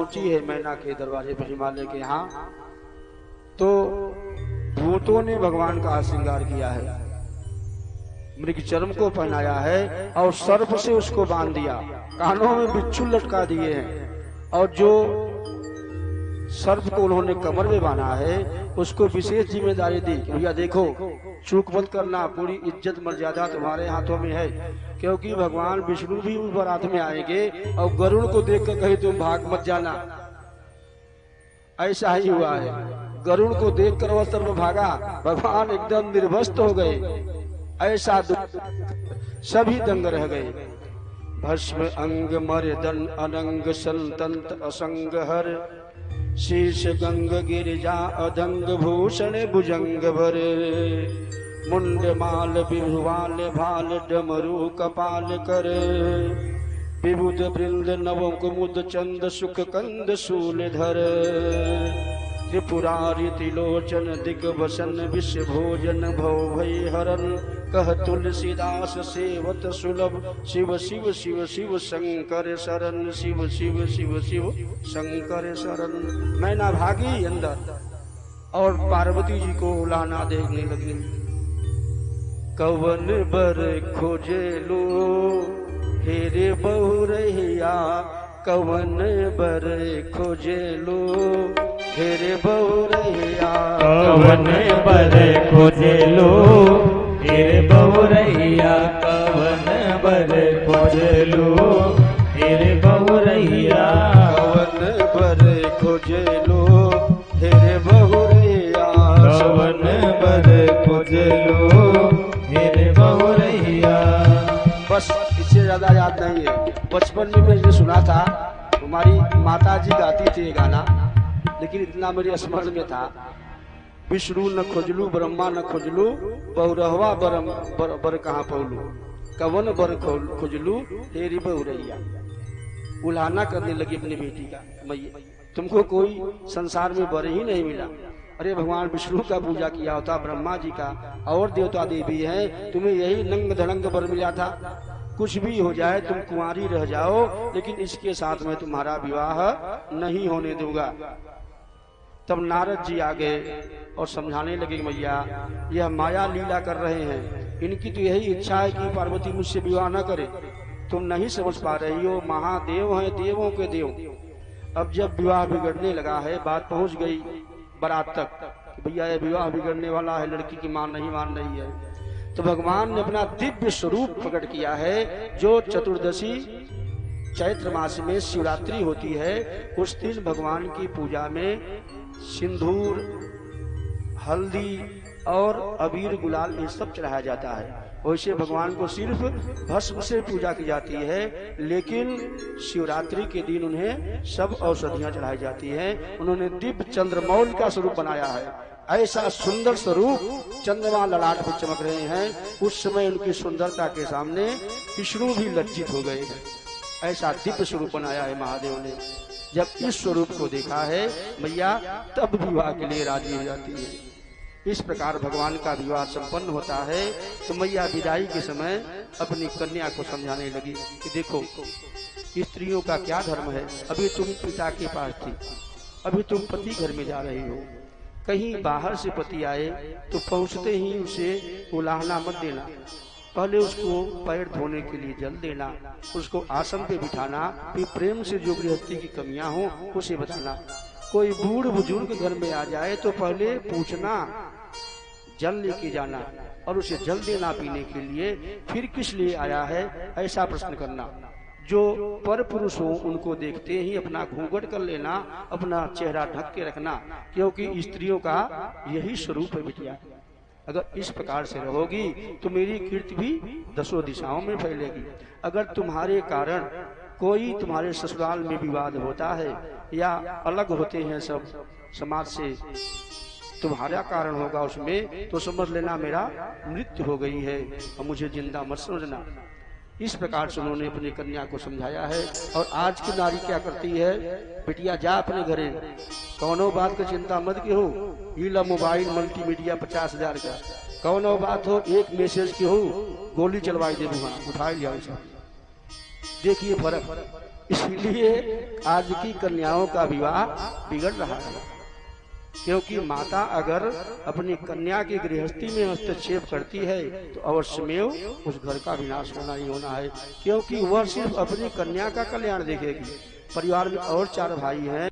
पहुंची है मैना के दरवाजे पर हिमालय के यहाँ, तो भूतों ने भगवान का श्रृंगार किया है, मृग चर्म को पहनाया है और सर्प से उसको बांध दिया, कानों में बिच्छू लटका दिए हैं और जो सर्प को उन्होंने कमर में बांधा है उसको विशेष जिम्मेदारी दी कि भैया देखो चूक मत करना, पूरी इज्जत मर्यादा तुम्हारे हाथों में है, क्योंकि भगवान विष्णु भी उस बारात में आएंगे और गरुड़ को देखकर कहीं तुम भाग मत जाना। ऐसा ही हुआ है, गरुड़ को देखकर वह सर्प भागा, भगवान एकदम निर्वस्त हो गए, ऐसा सभी दंग रह गए। भस्म अंग मर्दन अनंग संतंत असंग हर, शीर्ष गंग गिरिजा अदंग भूषण भुजंग भर, मुंड माल विभुवाल भाल डमरू कपाल कर, विबुध वृंद नव कुमुद चंद सुख कंद शूल धर, त्रिपुरारी त्रिलोचन दिग्वसन विष भोजन भव भय हरन, कह तुलसीदास सेवत सुलभ, शिव शिव शिव शिव शंकर शरण, शिव शिव शिव शिव शंकर शरण। मैना भागी अंदर और पार्वती जी को उलाहना देखने लगी। कवन बर खोजे लो हेरे बहुरैया, कवन बर खोजे लो हेरे बहुरैया, कवन बर खोजे लो हेरे बहुरैया, कवन बर खोजे लो हेरे बहुरैया, कवन बर खोजे लो हेरे बहुरैया, कवन बर खोजे लो हेरे बहुरैया। बस इससे ज्यादा याद नहीं है। बचपन में मैंने सुना था, हमारी माता जी गाती थी ये गाना, लेकिन इतना मेरे स्मरण में था, विष्णु न खोजलू ब्रह्मा न खोजलू, बहुरहवा बर कहाँ पौलू, कवन बर खोजलू तेरी बहुरैया। उल्हाना करने लगी अपनी बेटी का, मैया तुमको कोई संसार में बर ही नहीं मिला, अरे भगवान विष्णु का पूजा किया होता, ब्रह्मा जी का और देवता देवी हैं, तुम्हें यही नंग धड़ंग बर मिला था, कुछ भी हो जाए तुम कुंवारी रह जाओ, लेकिन इसके साथ में तुम्हारा विवाह नहीं होने दूंगा। तब नारद जी आ गए और समझाने लगे, मैया यह माया लीला कर रहे हैं, इनकी तो यही इच्छा है कि पार्वती मुझसे विवाह न करे, तुम नहीं समझ पा रही हो, महादेव हैं देवों के देव। अब जब विवाह बिगड़ने लगा है, बात पहुंच गई बारात तक, भैया यह विवाह बिगड़ने वाला है, लड़की की मान रही है, तो भगवान ने अपना दिव्य स्वरूप प्रकट किया है। जो चतुर्दशी चैत्र मास में शिवरात्रि होती है, उस दिन भगवान की पूजा में सिंदूर, हल्दी और अबीर गुलाल ये सब चढ़ाया जाता है। वैसे भगवान को सिर्फ भस्म से पूजा की जाती है, लेकिन शिवरात्रि के दिन उन्हें सब औषधियां चढ़ाई जाती हैं। उन्होंने दिव्य चंद्रमौल का स्वरूप बनाया है, ऐसा सुंदर स्वरूप, चंद्रमा ललाट पर चमक रहे हैं। उस समय उनकी सुंदरता के सामने विष्णु भी लज्जित हो गए हैं, ऐसा दिव्य स्वरूप बनाया है महादेव ने। जब इस स्वरूप को देखा है मैया, तब विवाह के लिए राजी हो जाती है। इस प्रकार भगवान का विवाह संपन्न होता है। तो मैया विदाई के समय अपनी कन्या को समझाने लगी कि देखो स्त्रियों का क्या धर्म है, अभी तुम पिता के पास थी, अभी तुम पति घर में जा रही हो, कहीं बाहर से पति आए तो पहुंचते ही उसे उलाहना मत देना, पहले उसको पैर धोने के लिए जल देना, उसको आसन पे बिठाना, फिर प्रेम से जो गृहस्थी की कमियां हो उसे बताना। कोई बूढ़ बुजुर्ग घर में आ जाए तो पहले पूछना, जल लेके जाना और उसे जल देना पीने के लिए, फिर किस लिए आया है ऐसा प्रश्न करना। जो पर पुरुष हो उनको देखते ही अपना घूंघट कर लेना, अपना चेहरा ढक के रखना, क्योंकि स्त्रियों का यही स्वरूप है बिटिया। अगर इस प्रकार से रहोगी तो मेरी कीर्ति भी दसों दिशाओं में फैलेगी। अगर तुम्हारे कारण कोई तुम्हारे ससुराल में विवाद होता है या अलग होते हैं सब समाज से, तुम्हारा कारण होगा उसमें, तो समझ लेना मेरा मृत्यु हो गई है और मुझे जिंदा मत समझना। इस प्रकार से उन्होंने अपनी कन्या को समझाया है। और आज की नारी क्या करती है, बिटिया जा अपने घरे, कौनो बात की चिंता मत की हो, हीला मोबाइल मल्टीमीडिया 50,000 का, कौनो बात हो एक मैसेज की हो, गोली चलवाई दे, वहां उठा लिया। देखिए फर्क, इसलिए आज की कन्याओं का विवाह बिगड़ रहा है, क्योंकि माता अगर अपनी कन्या की गृहस्थी में हस्तक्षेप करती है तो अवश्य में उस घर का विनाश होना ही होना है, क्योंकि वह सिर्फ अपनी कन्या का कल्याण देखेगी। परिवार में और 4 भाई हैं,